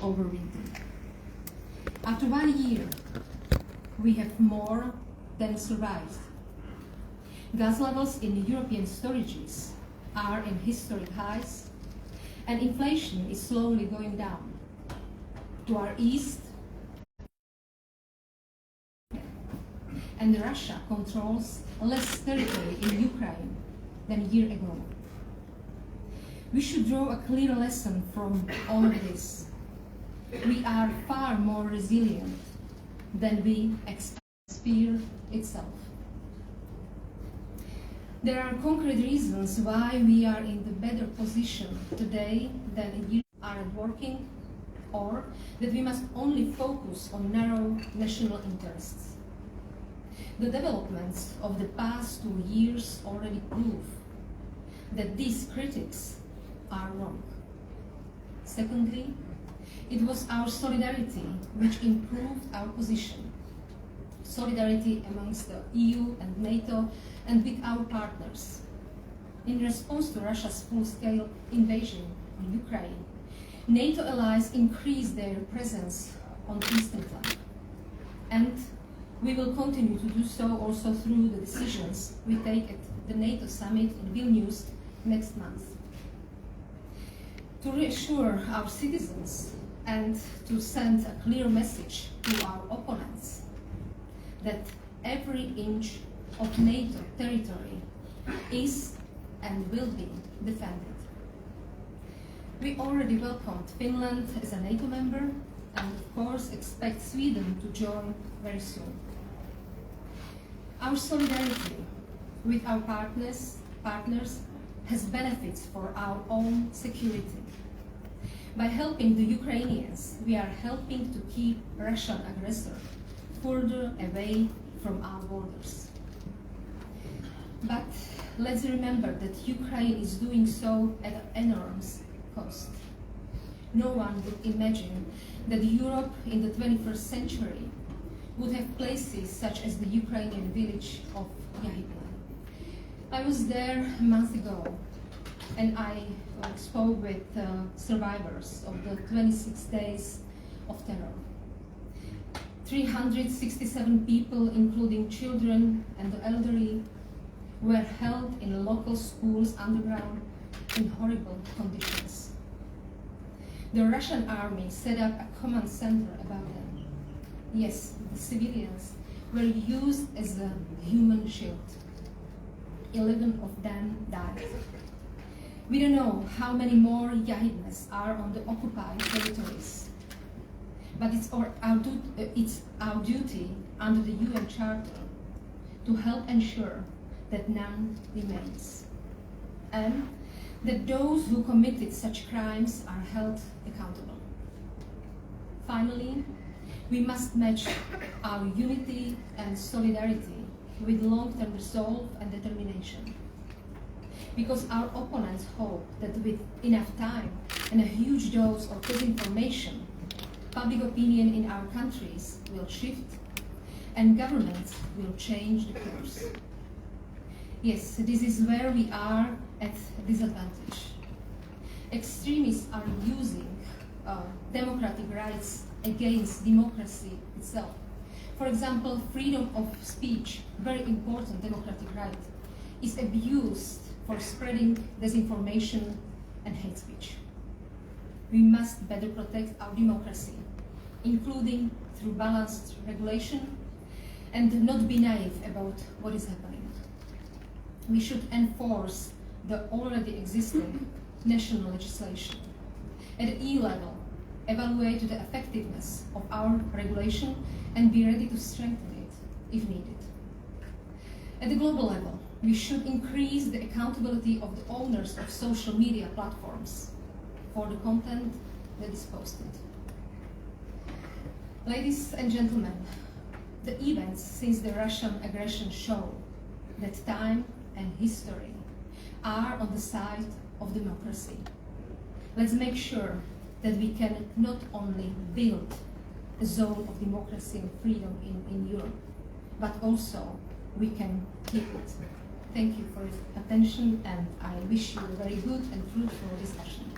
over winter. After 1 year, we have more than survived. Gas levels in European storages are in historic highs, and inflation is slowly going down. To our east, and Russia controls less territory in Ukraine than a year ago. We should draw a clear lesson from all of this. We are far more resilient than we expect fear itself. There are concrete reasons why we are in the better position today than a year aren't working, or that we must only focus on narrow national interests. The developments of the past 2 years already prove that these critics are wrong. Secondly, it was our solidarity which improved our position. Solidarity amongst the EU and NATO and with our partners. In response to Russia's full-scale invasion on Ukraine, NATO allies increased their presence on the eastern flank. And we will continue to do so also through the decisions we take at the NATO summit in Vilnius next month. To reassure our citizens and to send a clear message to our opponents that every inch of NATO territory is and will be defended. We already welcomed Finland as a NATO member and of course expect Sweden to join very soon. Our solidarity with our partners has benefits for our own security. By helping the Ukrainians, we are helping to keep Russian aggressor further away from our borders. But let's remember that Ukraine is doing so at an enormous cost. No one would imagine that Europe in the 21st century would have places such as the Ukrainian village of Yahidna. I was there a month ago and I spoke with survivors of the 26 days of terror. 367 people, including children and the elderly, were held in local schools underground in horrible conditions. The Russian army set up a command center about them. Yes, the civilians were used as a human shield. 11 of them died. We don't know how many more Yahidnas are on the occupied territories, but it's our duty under the UN Charter to help ensure that none remains, and that those who committed such crimes are held accountable. Finally, we must match our unity and solidarity with long-term resolve and determination. Because our opponents hope that with enough time and a huge dose of disinformation, public opinion in our countries will shift and governments will change the course. Yes, this is where we are at disadvantage. Extremists are using democratic rights against democracy itself. For example, freedom of speech, very important democratic right, is abused for spreading disinformation and hate speech. We must better protect our democracy, including through balanced regulation, and not be naive about what is happening. We should enforce the already existing national legislation. At EU level, evaluate the effectiveness of our regulation and be ready to strengthen it if needed. At the global level, we should increase the accountability of the owners of social media platforms for the content that is posted. Ladies and gentlemen, the events since the Russian aggression show that time and history are on the side of democracy. Let's make sure that we can not only build a zone of democracy and freedom in Europe, but also we can keep it. Thank you for your attention, and I wish you a very good and fruitful discussion.